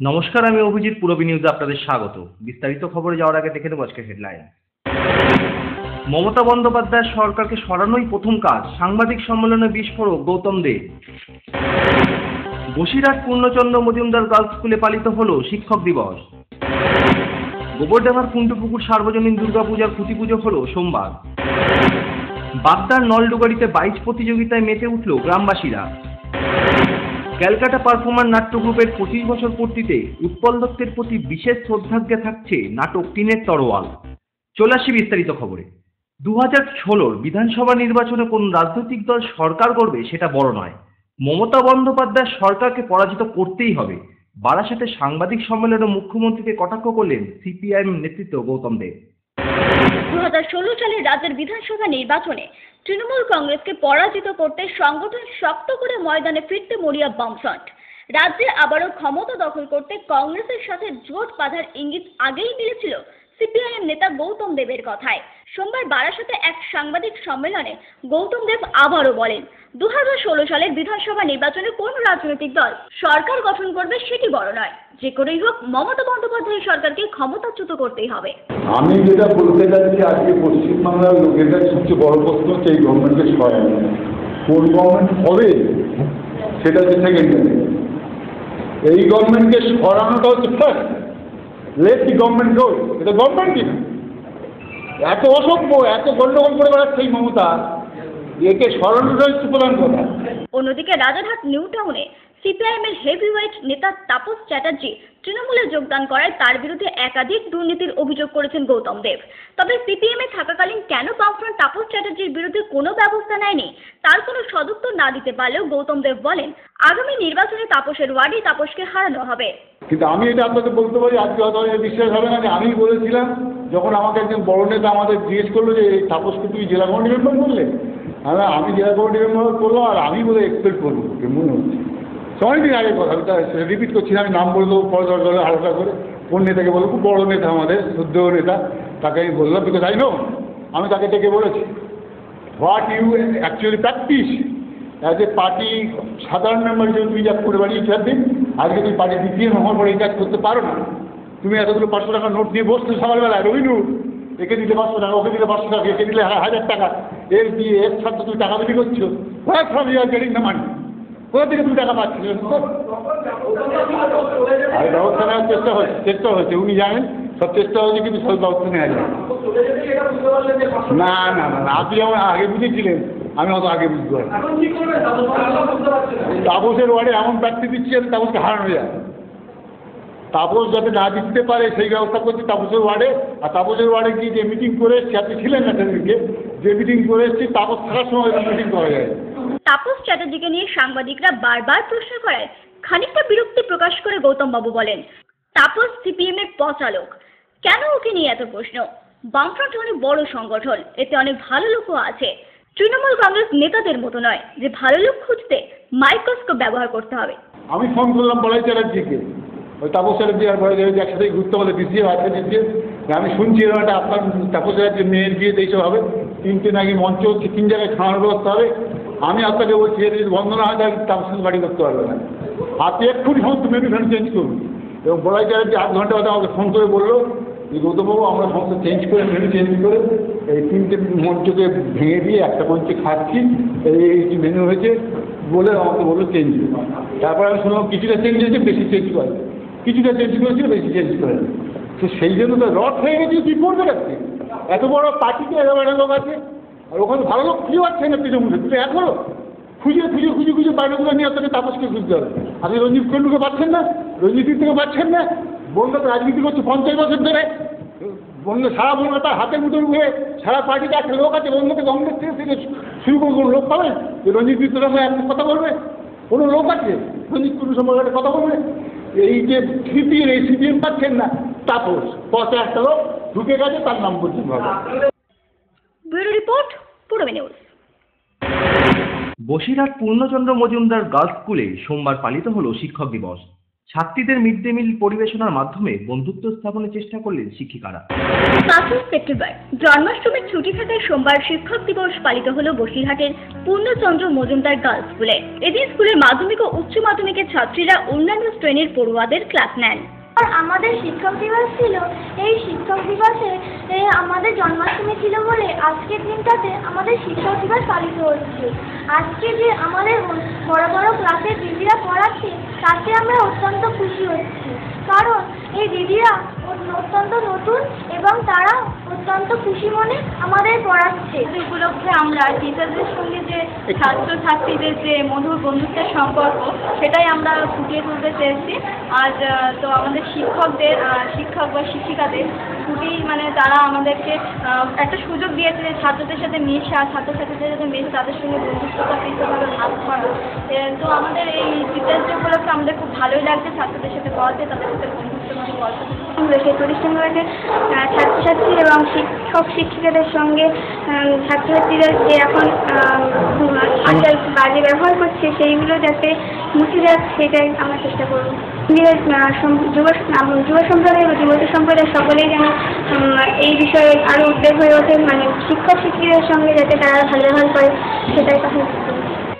নমস্কার, আমি অভিজিৎ। পূরবী নিউজে আপনাদের স্বাগত। বিস্তারিত খবরে যাওয়ার আগে দেখে নেব আজকের হেডলাইন। মমতা বন্দ্যোপাধ্যায়ের সরকারকে সরানোই প্রথম কাজ, সাংবাদিক সম্মেলনে বিস্ফোরক গৌতম দে। বসিরহাট পূর্ণচন্দ্র মজুমদার গার্লস স্কুলে পালিত হলো শিক্ষক দিবস। গোবরডাঙ্গার কুণ্ডপুকুর সার্বজনীন দুর্গাপূজার খুঁটি পুজো হলো সোমবার। বাগদার নলডুগারিতে বাইচ প্রতিযোগিতায় মেতে উঠল গ্রামবাসীরা। ক্যালকাটা পারফর্মার নাট্য গ্রুপের 25 বছর পূর্তিতে উৎপল দত্তের প্রতি বিশেষ শ্রদ্ধাজ্ঞা থাকছে নাটক টিনের তরোয়াল। চলে আসি বিস্তারিত খবরে। 2016 বিধানসভা নির্বাচনে কোন রাজনৈতিক দল সরকার গড়বে সেটা বড় নয়, মমতা বন্দ্যোপাধ্যায় সরকারকে পরাজিত করতেই হবে। বারাসাতে সাংবাদিক সম্মেলনে মুখ্যমন্ত্রীকে কটাক্ষ করলেন সিপিআইএম নেতৃত্ব গৌতম দেব। 2016 সালে রাজ্যের বিধানসভা নির্বাচনে তৃণমূল কংগ্রেসকে পরাজিত করতে সংগঠন শক্ত করে ময়দানে ফিরতে মরিয়া বামফ্রন্ট। রাজ্যে আবারও ক্ষমতা দখল করতে কংগ্রেসের সাথে জোট বাঁধার ইঙ্গিত আগেই মিলেছিল সিপিআইএম নেতা গৌতম দেবের কথায়। সোমবার বারাসাতে এক সাংবাদিক সম্মেলনে গৌতম দেব আবারও বলেন, 2016 সালের বিধানসভা নির্বাচনে কোন রাজনৈতিক দল সরকার গঠন করবে সেটি বড় নয়, যে করেই হোক মমতা বন্দ্যোপাধ্যায় সরকারকে ক্ষমতাচ্যুত করতেই হবে। আমি যেটা বলতে যাচ্ছি, আজকে পশ্চিমবাংলার লোকেদের সবচেয়ে বড় প্রশ্ন হচ্ছে এই গভর্নমেন্টকে সরানো। কোন গভর্নমেন্ট হবে সেটা হচ্ছে সেকেন্ড। এই গভর্নমেন্টকে সরানোটা হচ্ছে ফার্স্ট। লেট দি গভর্নমেন্ট গো। এটা গভর্নমেন্টই না, এত অসভ্য, এত গন্ডগোল করে বেড়াচ্ছে এই মমতা, একে সরানোটা হচ্ছে প্রধান কথা। অন্যদিকে রাজারহাট নিউ টাউনে সিপিআইএমের হেভিওয়েট নেতা তাপস চ্যাটার্জি তৃণমূলে যোগদান করায় তার বিরুদ্ধে একাধিক দুর্নীতির অভিযোগ করেছেন গৌতম দেব। তবে সিপিএমে থাকাকালীন কেন বামফ্রন্ট তাপস চ্যাটার্জির বিরুদ্ধে কোনো ব্যবস্থা নেয়নি তার কোনো সদুত্তর না দিতে পারলেও গৌতম দেব বলেন, আগামী নির্বাচনে তাপসের ওয়ার্ডে তাপসকে হারানো হবে। কিন্তু আমি এটা আপনাকে বলতে পারি, আজকে হয়তো বিশ্বাস হবে না যে আমি বলেছিলাম, যখন আমাকে একজন বড় নেতা আমাদের জিজ্ঞেস করলো যে এই তাপসকে তুই জেলা কমিটি মেম্বার করলে, আমি জেলা কমিটি মেম্বার করলো আর আমি বলে এক্সপেক্ট করবো মনে হচ্ছে। অনেকদিন আগে কথা, আমি রিপিট করছি না, আমি নাম বলে দেবো পরে দরকার হালকা করে। কোন নেতাকে বলবো? খুব বড় নেতা, আমাদের শ্রদ্ধেয় নেতা, তাকে আমি বললাম, বিকজ আই নো, আমি তাকে ডেকে বলেছি what you actually practise as a party সাধারণ মেম্বার হিসেবে তুমি যা করে বাড়িয়েছো একদিন, আজকে তুমি পার্টি দ্বিতীয় হওয়ার পরে এই কাজ করতে পারো না। তুমি এতগুলো 500 টাকার নোট নিয়ে বসছো সকালবেলায়, রবিনু একে দিলে 500 টাকা, ওকে দিলে 500 টাকা, একে দিলে 1000 টাকা, এর দিয়ে এর সাথে তুমি টাকা বিলি করছো। What from you are getting the money? কোথা থেকে তুমি টাকা পাচ্ছি? আরে ব্যবস্থা নেওয়ার চেষ্টা হচ্ছে, উনি জানেন সব চেষ্টা হচ্ছে, কিন্তু সব ব্যবস্থা নেওয়া যায় না। না না না, আপনি আমার আগে বুঝেছিলেন, আমি অত আগে বুঝতে পারি। তাপসের ওয়ার্ডে এমন প্রার্থী দিচ্ছি যাতে তাপসকে হারানো যায়। তাপস যাতে না জিততে পারে সেই ব্যবস্থা করছি তাপসের ওয়ার্ডে। আর তাপসের ওয়ার্ডে গিয়ে যে মিটিং করে এসছি, আপনি ছিলেন না সেদিনকে, যে মিটিং করে এসছি, তাপস থাকার সময় মিটিং করা যায়। তাপস চ্যাটার্জিকে নিয়ে সাংবাদিকরা বারবার প্রশ্ন করায় খানিকটা বিরক্তি প্রকাশ করে গৌতম বাবু বলেন, তাপস সিপিএম এর পচালক, কেন ওকে নিয়ে এত প্রশ্ন? বামফ্রন্ট অনেক বড় সংগঠন, এতে অনেক ভালো লোকও আছে। তৃণমূল কংগ্রেস নেতাদের মতো নয় যে ভালো লোক খুঁজতে মাইক্রোস্কোপ ব্যবহার করতে হবে। আমি ফোন করলাম বলাই চ্যাটার্জিকে, ওই তাপস চ্যাটার্জি আর বলাই চ্যাটার্জি একসাথে ঘুরতে বলে বিসিএ আছে দিচ্ছে। আমি শুনছি এরকম একটা আপনার তাপস চ্যাটার্জির মেয়ের বিয়েতে এইসব হবে, 3টে নাকি মঞ্চ হচ্ছে, 3 জায়গায় খাওয়ানোর ব্যবস্থা হবে। আমি আপনাকে বলছি এর যদি বন্ধ না হয় তাহলে তাপসের বাড়ি করতে পারবে না। আপনি এক্ষুনি সমস্ত মেনু ফ্যান চেঞ্জ করুন। এবং বলাই চ্যাটার্জি 8 ঘন্টা বাদে আমাকে ফোন করে বললো যে গৌতমবাবু, আমরা সমস্ত চেঞ্জ করে মেনু চেঞ্জ করে এই 3টে মঞ্চকে ভেঙে দিয়ে একটা মঞ্চে খাচ্ছি, এই মেনু হয়েছে বলে আমাকে বললো চেঞ্জ। তারপরে আমি শুনলাম কিছুটা চেঞ্জ হয়েছে, বেশি চেঞ্জ করে, কিছুটা চেঞ্জ করেছিল, বেশি চেঞ্জ করে। তো সেই জন্য তো রড হয়ে গেছে, কী করবে রাখছে? এত বড় পার্টিতে এত বড় লোক আছে, আর ওখানে ভালো লোক খুঁজে পাচ্ছে না তৃণমূলে। তুমি এখনো খুঁজে বাইরেগুলো নিয়ে আপনাকে তাপসকে খুঁজতে হবে। আপনি রঞ্জিত কুণ্ডুকে পাচ্ছেন না, রঞ্জিত থেকে পাচ্ছেন না। বনগা তো রাজনীতি করছে 50 বছর ধরে, বনগা সারা বনগা তার হাতের মুঠোর হয়ে সারা পার্টিতে একটা লোক আছে। বনগাতে কংগ্রেস থেকে শুরু করে কোনো লোক পাবেন যে রঞ্জিত মিত্রের সঙ্গে একটা কথা বলবে? কোনো লোক আছে রঞ্জিত কুণ্ডু সম্পর্কে একটা কথা বলবে? এই যে সিপিএম পাচ্ছেন না, তাপস পথে একটা লোক ঢুকে গেছে, তার নাম বলতে হবে। Bureau report, Purabi news. Basirhat Purnachandra Majumdar girls স্কুলে সোমবার পালিত হলো শিক্ষক দিবস। ছাত্রীদের মিড ডে মিল পরিবেশনার মাধ্যমে বন্ধুত্ব স্থাপনের চেষ্টা করলেন শিক্ষিকারা। 5 সেপ্টেম্বর জন্মাষ্টমীর ছুটি থাকায় সোমবার শিক্ষক দিবস পালিত হলো বসিরহাটের পূর্ণচন্দ্র মজুমদার গার্লস স্কুলে। এদিন স্কুলের মাধ্যমিক ও উচ্চ মাধ্যমিকের ছাত্রীরা অন্যান্য শ্রেণীর পড়ুয়াদের ক্লাস নেন। আমাদের শিক্ষক দিবস ছিল। এই শিক্ষক দিবসে আমাদের জন্মাষ্টমী ছিল বলে আজকের দিনটাতে আমাদের শিক্ষক দিবস পালিত হচ্ছে। আজকে যে আমাদের বড় বড় ক্লাসের দিদিরা পড়াচ্ছে তাতে আমরা অত্যন্ত খুশি হচ্ছি, কারণ এই দিদিরা অত্যন্ত নতুন এবং তারা অত্যন্ত খুশি মনে আমাদের পড়াচ্ছে। এই উপলক্ষে আমরা টিচারদের সঙ্গে যে ছাত্রছাত্রীদের যে মধুর বন্ধুত্বের সম্পর্ক সেটাই আমরা ফুটিয়ে তুলতে চেয়েছি। আজ তো আমাদের শিক্ষক বা শিক্ষিকাদের ছুটি তারা আমাদেরকে একটা সুযোগ দিয়েছে যে ছাত্রদের সাথে মেশা, ছাত্রছাত্রীদের সাথে মেশে তাদের সঙ্গে বন্ধুত্বটা কৃতভাবে ভাগ করা। তো আমাদের এই টিচার্স ডে উপলক্ষে আমাদের খুব ভালোই লাগছে ছাত্রদের সাথে পড়াতে, তাদের সাথে বন্ধুত্বভাবে গল্প সেই প্রতিষ্ঠানগুলোতে ছাত্রছাত্রী এবং শিক্ষক শিক্ষিকাদের সঙ্গে ছাত্রছাত্রীরা যে এখন বাজে ব্যবহার করছে সেইগুলো যাতে মুছে যাক সেটাই আমরা চেষ্টা করব। যুব সম্প্রদায় এবং যুবতী সম্প্রদায় সকলেই যেন এই বিষয়ে আরও উদ্বেগ হয়ে ওঠে, শিক্ষক শিক্ষিকাদের সঙ্গে যাতে তারা ভালো ব্যবহার করে সেটাই কথা।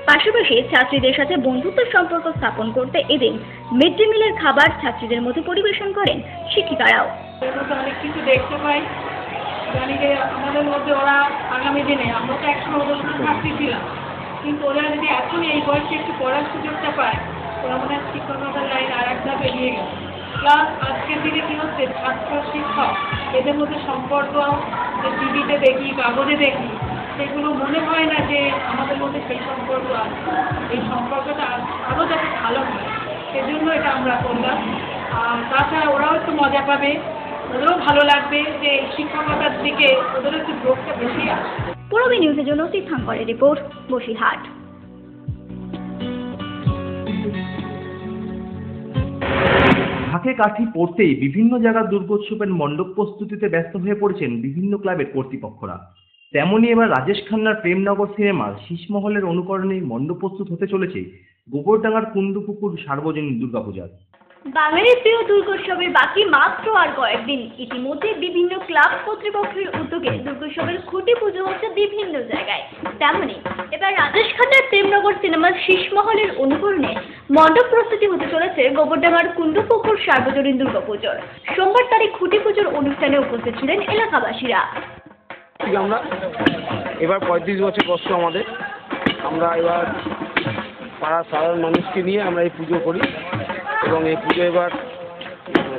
পাশাপাশি ছাত্রীদের সাথে বন্ধুত্ব সম্পর্ক স্থাপন করতে এদিন মিড ডে মিলের খাবার ছাত্রীদের মধ্যে পরিবেশন করেন শিক্ষিকারাও। অনেক কিছু দেখতে পাই, জানি যে আমাদের মধ্যে ওরা আগামী দিনে, আমরা তো একসময় ওদের মধ্যে ছাত্রী ছিলাম, কিন্তু ওরা যদি এখনই এই বয়সে একটু পড়ার সুযোগটা পায় ওরা মনে হয় শিক্ষকতার লাইন আর এক ধাপ এগিয়ে গেল। প্লাস আজকের দিনে কী হচ্ছে, ছাত্র শিক্ষক এদের মধ্যে সম্পর্ক যে টিভিতে দেখি, কাগজে দেখি, সেগুলো মনে হয় না যে আমাদের মধ্যে সেই সম্পর্ক আছে। এই সম্পর্কটা আরও যাতে ভালো হয় সেজন্য এটা আমরা করলাম। আর তাছাড়া ওরাও একটু মজা পাবে, ওদেরও ভালো লাগবে যে শিক্ষকতার দিকে ওদেরও একটু ঝোঁকটা বেশি আসে। পূরবী নিউজের জন্য তীর্থাঙ্করের রিপোর্ট, বসিরহাট। ঢাকে কাঠি পড়তেই বিভিন্ন জায়গার দুর্গোৎসবের মণ্ডপ প্রস্তুতিতে ব্যস্ত হয়ে পড়েছেন বিভিন্ন ক্লাবের কর্তৃপক্ষরা। তেমনই এবার রাজেশ খান্নার প্রেমনগর সিনেমার শীষমহলের অনুকরণে মণ্ডপ প্রস্তুত হতে চলেছে গোবরডাঙ্গার কুন্দুপুকুর সার্বজনীন দুর্গাপূজার। বাঙালির প্রিয় দুর্গোৎসবের বাকি মাত্র আর কয়েকদিন। ইতিমধ্যে বিভিন্ন ক্লাব কর্তৃপক্ষের উদ্যোগে দুর্গোৎসবের খুঁটি পুজো হচ্ছে বিভিন্ন জায়গায়। তেমনি এবার রাজেশ খান্নার প্রেমনগর সিনেমার শীষমহলের অনুকরণে মণ্ডপ প্রস্তুতি হতে চলেছে গোবরডাঙ্গার কুন্দুপুকুর সার্বজনীন দুর্গাপুজোর। সোমবার তারিখ খুঁটি পুজোর অনুষ্ঠানে উপস্থিত ছিলেন এলাকাবাসীরা। আমরা এবার 35 বছর কষ্ট আমাদের, আমরা এবার পাড়ার সাধারণ মানুষকে নিয়ে আমরা এই পুজো করি এবং এই পুজো এবার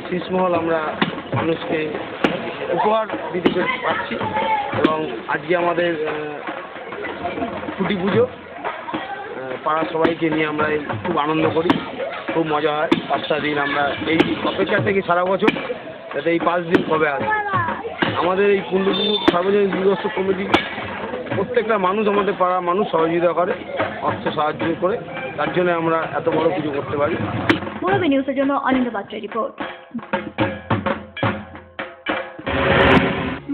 শীষমহল আমরা মানুষকে উপহার দিতে পারছি এবং আজকে আমাদের খুঁটি পুজো পাড়ার সবাইকে নিয়ে আমরা খুব আনন্দ করি, খুব মজা হয়। 5টা দিন আমরা এই অপেক্ষা থেকে সারা বছর যাতে এই 5 দিন কবে আসে। আমাদের এই কুন্দপুকুর সার্বজনীন দুর্গোৎসব কমিটি প্রত্যেকটা মানুষ, আমাদের পাড়ার মানুষ সহযোগিতা করে, অর্থ সাহায্য করে, তার জন্য আমরা এত বড় পুজো করতে পারি। পূরবী নিউজের জন্য অনিন্দ পাত্রের report.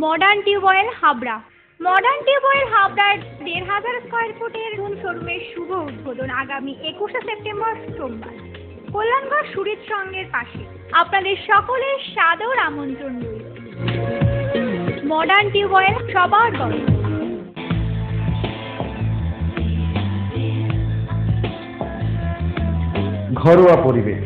Modern tubewell Habra. Modern tubewell হাবড়ার 1,500 স্কয়ার ফুটের শোরুমের শুভ উদ্বোধন আগামী 21শে সেপ্টেম্বর সোমবার কল্যাণগড় সুরিত সংঘের পাশে। আপনাদের সকলের সাদর আমন্ত্রণ রইল। মডার্ন টিউবওয়েল, সবার গর্ব। ঘরোয়া পরিবেশ,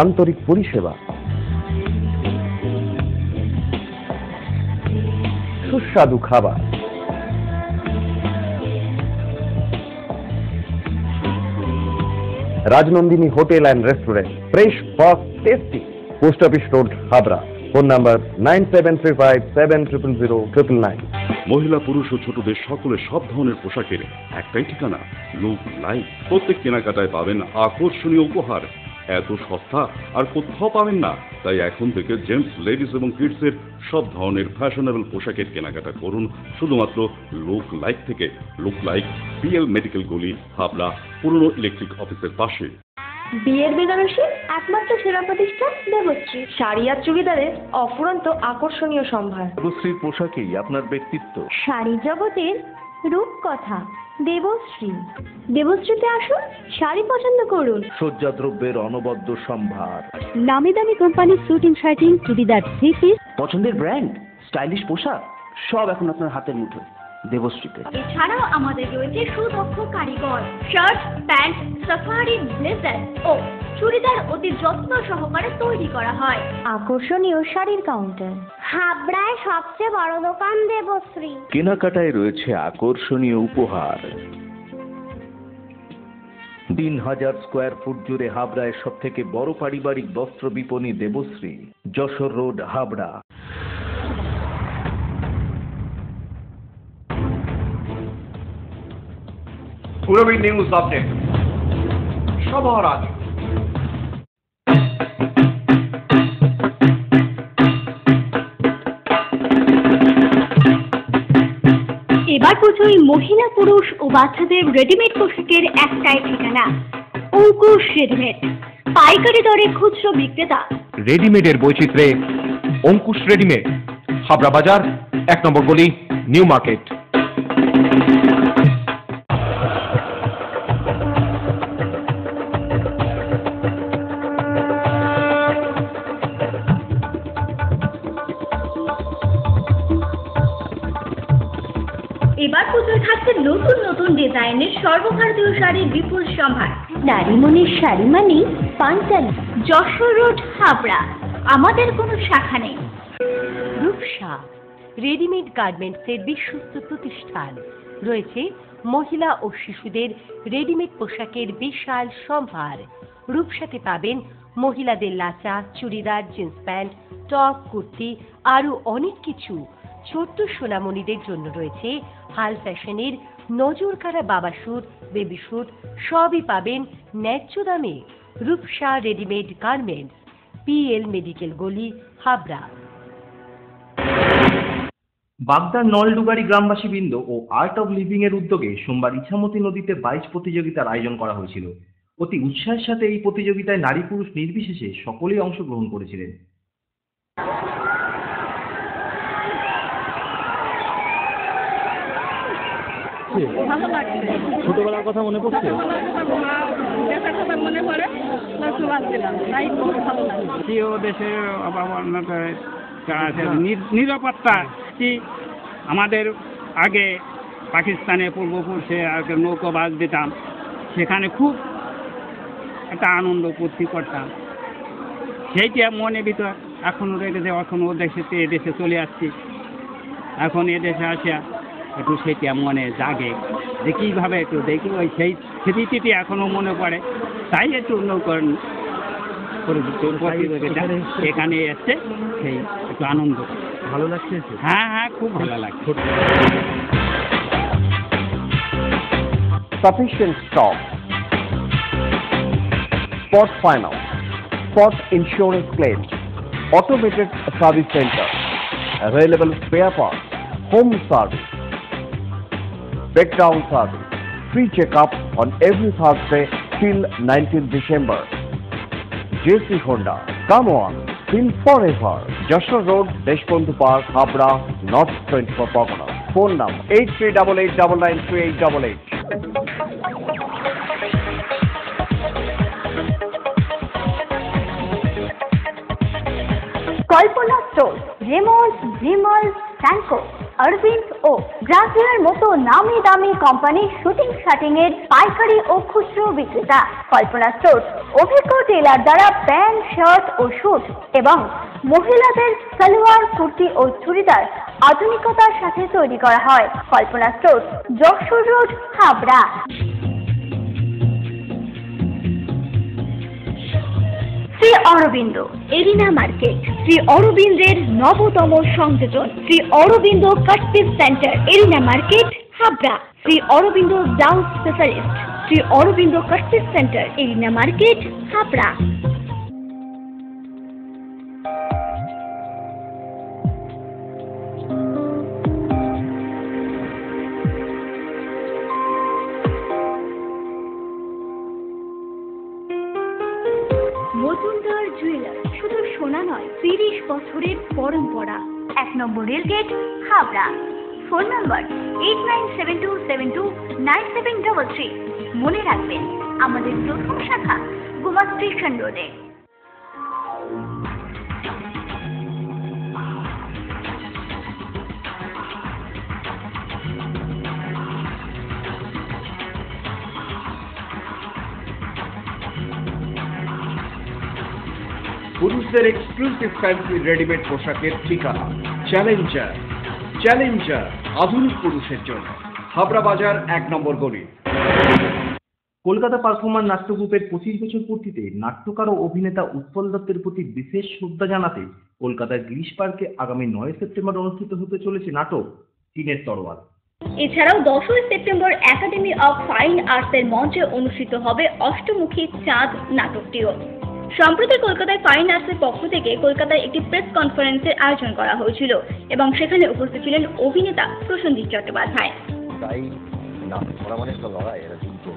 আন্তরিক পরিষেবা, সুস্বাদু খাবার, Rajnandini hotel and restaurant, fresh, fast, tasty. Post office road, Habra. Phone number 9735700999। মহিলা, পুরুষ ও ছোটদের সকলের সব ধরনের পোশাকের একটাই ঠিকানা, লুক লাইক। প্রত্যেক কেনাকাটায় পাবেন আকর্ষণীয় উপহার। এত সস্তা আর কোথাও পাবেন না। তাই এখন থেকে জেন্টস, লেডিস এবং কিডসের সব ধরনের ফ্যাশনেবল পোশাকের কেনাকাটা করুন শুধুমাত্র লুক লাইক থেকে। লুক লাইক, পিএল মেডিকেল গলি, হাবড়া, পুরনো ইলেকট্রিক অফিসের পাশে। বিয়ের বেনারসি একমাত্র সেরা প্রতিষ্ঠান দেবশ্রী। শাড়ি আর চুড়িদারের অফুরন্ত আকর্ষণীয় সম্ভার। দেবশ্রীর পোশাকেই আপনার ব্যক্তিত্ব। শাড়ি জগতের রূপকথা দেবশ্রী। দেবশ্রীতে আসুন, শাড়ি পছন্দ করুন। সজ্জাদ্রব্যের অনবদ্য সম্ভার। নামি দামি কোম্পানির শুটিং শার্টিং, চুড়িদার, থ্রি পিস, পছন্দের ব্র্যান্ড, স্টাইলিশ পোশাক সব এখন আপনার হাতের মুঠোয় দেবশ্রীতে। এছাড়াও আমাদের রয়েছে সুদক্ষ কারিগর। শার্ট, প্যান্ট, সাফারি, ব্লেজার ও চুড়িদার অতি যত্ন সহকারে তৈরি করা হয়। আকর্ষণীয় শাড়ির কাউন্টার। হাবড়ায় সবচেয়ে বড় দোকান দেবশ্রী। কেনাকাটায় রয়েছে আকর্ষণীয় উপহার। 3000 স্কোয়ার ফুট জুড়ে হাবড়ায় সব থেকে বড় পারিবারিক বস্ত্র বিপণী Debashree, Jessore road, Habra. Purabi news update সবার আগে। এবার পুজোয় মহিলা, পুরুষ ও বাচ্চাদের রেডিমেড পোশাকের একটাই ঠিকানা, অঙ্কুশ রেডিমেড। পাইকারি দরে খুচরো বিক্রেতা। রেডিমেডের বৈচিত্র্যে অঙ্কুশ রেডিমেড, হাবড়া বাজার, 1 নম্বর গলি, নিউ মার্কেট। এবার পুজোয় থাকছে নতুন নতুন ডিজাইনের সর্বভারতীয় শাড়ির বিপুল সম্ভার। নারীমণির শাড়ি মানেই পাঞ্জাবি। যশোর রোড, হাবড়া। আমাদের কোনো শাখা নেই। রূপসা রেডিমেড গার্মেন্টসের বিশ্বস্ত প্রতিষ্ঠান। রয়েছে মহিলা ও শিশুদের রেডিমেড পোশাকের বিশাল সম্ভার। রূপসাতে পাবেন মহিলাদের lachha, churidar, jeans pant, top, kurti, আরও অনেক কিছু। ছোট্ট সোনামণিদের জন্য রয়েছে হাল ফ্যাশনের নজরকাড়া বাবা স্যুট, বেবি স্যুট, সবই পাবেন ন্যায্য দামে। Rupsa readymade garments, PL medical গলি, হাবড়া। বাগদার নলডুগারি গ্রামবাসী বৃন্দ ও আর্ট অব লিভিং এর উদ্যোগে সোমবার ইছামতি নদীতে বাইচ প্রতিযোগিতার আয়োজন করা হয়েছিল। অতি উৎসাহের সাথে এই প্রতিযোগিতায় নারী পুরুষ নির্বিশেষে সকলেই অংশগ্রহণ করেছিলেন। ভালো লাগছে। ছোটবেলার কথা মনে পড়ছে? দেশের কথা মনে পড়ে, নাচতে পারছিলাম, তাই খুব ভালো লাগে। প্রিয় দেশের অবমাননা নিরাপত্তা কি আমাদের আগে পাকিস্তানে পূর্বপুরুষে আগে নৌকাবাজ দিতাম, সেখানে খুব একটা আনন্দ ফুর্তি করতাম। সেইটা মনে ভিতর এখনও রেখেছে। এখন ও দেশে এদেশে চলে আসছি, এখন এদেশে আসিয়া একটু সেটা মনে জাগে যে কীভাবে একটু দেখি ওই সেই স্মৃতিটি এখনও মনে পড়ে। তাই একটু এখানে এসছে, সেই একটু আনন্দ ভালো লাগছে? হ্যাঁ হ্যাঁ, খুব ভালো লাগছে। Sufficient stock. Spot finance, spot insurance claims, automated service center, available spare parts, home service, breakdown service, free checkup on every Thursday till 19th December. JC Honda, come on, feel forever. Joshua Road, Deshbandhu Park, Habra, North 24 Pargana. Phone number 8388993888. Kalpana store, Raymonds, Vimal, স্যানকো, Aurobindo ও গ্রাসিয়ার মতো নামি দামি কোম্পানির shooting শার্টিং এর পাইকারি ও খুচরো বিক্রেতা। কল্পনা store অভিজ্ঞ teller দ্বারা প্যান্ট, শার্ট ও স্যুট এবং মহিলাদের সালোয়ার, কুর্তি ও চুড়িদার আধুনিকতার সাথে তৈরি করা হয়। Kalpana store, Jessore road, Habra. Shri Aurobindo arena market, Shri অরবিন্দের নবতম সংযোজন, Shri Aurobindo cut piece centre, arena market, Habra. Shri Aurobindo blouse specialist, Shri Aurobindo cut piece centre, arena market, Habra. Majumdar jewellers শুধু সোনা নয়, 30 বছরের পরম্পরা। 1 নম্বর রেলগেট, হাবড়া। Phone number 8972729733। মনে রাখবেন, আমাদের প্রথম শাখা গোমা স্টেশন রোডে। পুরুষদের এক্সক্লুসিভ ফ্যান্সি রেডিমেড পোশাকের ঠিকানা চ্যালেঞ্জার। চ্যালেঞ্জার আধুনিক পুরুষের জন্য, হাবড়া বাজার 1 নম্বর গলি। কলকাতা পারফর্মার নাট্য গ্রুপের 25 বছর পূর্তিতে নাট্যকার ও অভিনেতা উৎপল দত্তের প্রতি বিশেষ শ্রদ্ধা জানাতে কলকাতার গিরিশ পার্কে আগামী 9 সেপ্টেম্বর অনুষ্ঠিত হতে চলেছে নাটক টিনের তরোয়াল। এছাড়াও 10 সেপ্টেম্বর একাডেমি অফ ফাইন আর্টসের মঞ্চে অনুষ্ঠিত হবে অষ্টমুখী চাঁদ নাটকটিও। সম্প্রতি কলকাতায় ফাইন আর্টসের পক্ষ থেকে কলকাতায় একটি প্রেস কনফারেন্সের আয়োজন করা হয়েছিল এবং সেখানে উপস্থিত ছিলেন অভিনেতা প্রসেনজিৎ চট্টোপাধ্যায়। তাই নাটক করা মানে একটা লড়াই, এটা কিন্তু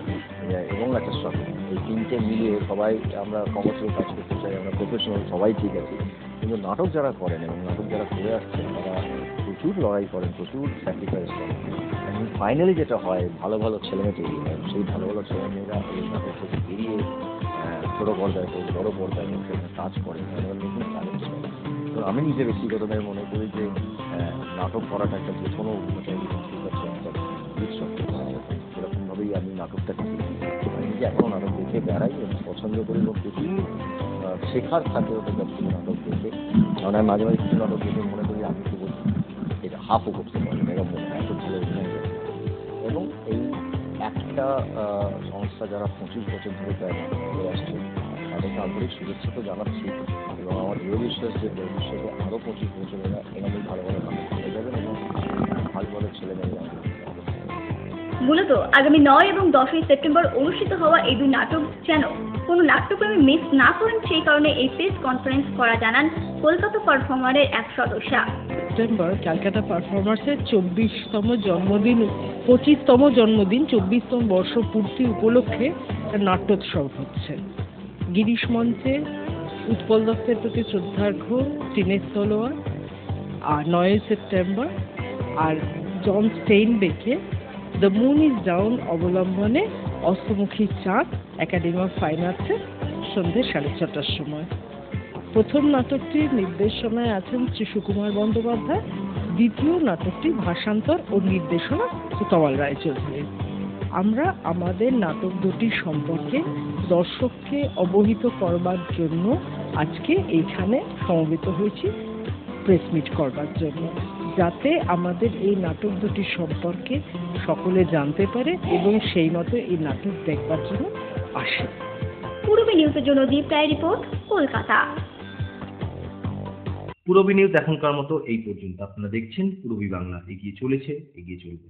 এবং একটা স্ট্রাগল, এই তিনটে মিলিয়ে সবাই আমরা কমার্শিয়াল কাজ করতে চাই, আমরা প্রফেশনাল সবাই ঠিক আছে, কিন্তু নাটক যারা করেন এবং নাটক যারা করে আসছেন তারা প্রচুর লড়াই করেন, প্রচুর স্যাক্রিফাইস করেন। এবং ফাইনালি যেটা হয়, ভালো ভালো ছেলেমেয়ে তৈরি হয়, সেই ভালো ভালো ছেলেমেয়েরা এই নাটক থেকে বেরিয়ে ছোটো পর্দায় হোক বড়ো পর্দায় হোক সেখানে কাজ করে, নতুন ট্যালেন্ট হয়। তো আমি নিজে ব্যক্তিগতভাবে মনে করি যে নাটক করাটা একটা যে কোনো অভিনেতা সেরকমভাবেই আমি নাটকটাকে আমি নিজে এখনও নাটক দেখে বেড়াই এবং পছন্দ করি এবং প্রচুর শেখার থাকে ওদের কাছ থেকে নাটক দেখে। কারণ আমি মাঝে মাঝে কিছু নাটক দেখে মনে করি আমি তো এটা হাফও করতে পারি, এটা মনে হয় এত ভালো অভিনয় করতে। এবং এই একটা সংস্থা যারা 25 বছর ধরে প্রায় নাটক করে আসছে তাদেরকে আন্তরিক শুভেচ্ছা তো জানাচ্ছি এবং আমার দৃঢ় বিশ্বাস যে ভবিষ্যতে আরও 25 বছর এরা এখানেই ভালো ভালো নাটক করে যাবেন এবং ভালো ভালো ছেলেমেয়েরা। মূলত আগামী 9 এবং 10 সেপ্টেম্বর অনুষ্ঠিত হওয়া এই দুই নাটক যেন কোনো নাট্যপ্রেমী মিস না করেন, সেই কারণে এই প্রেস কনফারেন্স করা জানান কলকাতা পারফর্মারের এক সদস্যা। সেপ্টেম্বর ক্যালকাটা পারফর্মার্সের 24তম জন্মদিন, 25তম জন্মদিন, 24তম বর্ষ পূর্তি উপলক্ষে নাট্যোৎসব হচ্ছে। গিরিশ মঞ্চে উৎপল দত্তের প্রতি শ্রদ্ধার্ঘ্য টিনের তলোয়ার আর 9 সেপ্টেম্বর, আর জন স্টেইনবেকে দ্য মুন ইজ ডাউন অবলম্বনে অষ্টমুখী চাঁদ একাডেমি অফ ফাইন আর্টসে সন্ধ্যে 6:30টার সময়। প্রথম নাটকটির নির্দেশনায় আছেন শ্রী সুকুমার বন্দ্যোপাধ্যায়, দ্বিতীয় নাটকটি ভাষান্তর ও নির্দেশনা তমাল রায়চৌধুরী। আমরা আমাদের নাটক দুটি সম্পর্কে দর্শককে অবহিত করবার জন্য আজকে এইখানে সমবেত হয়েছি প্রেস মিট করবার জন্য, যাতে আমাদের এই নাটক দুটি সম্পর্কে সকলে জানতে পারে এবং সেই মতো এই নাটক দেখবার জন্য আসে। পূরবী নিউজের জন্য দীপ রায় রিপোর্ট, কলকাতা। পূরবী নিউজ এখনকার মতো এই পর্যন্ত। আপনারা দেখছেন পূরবী বাংলা, এগিয়ে চলেছে, এগিয়ে চলবে।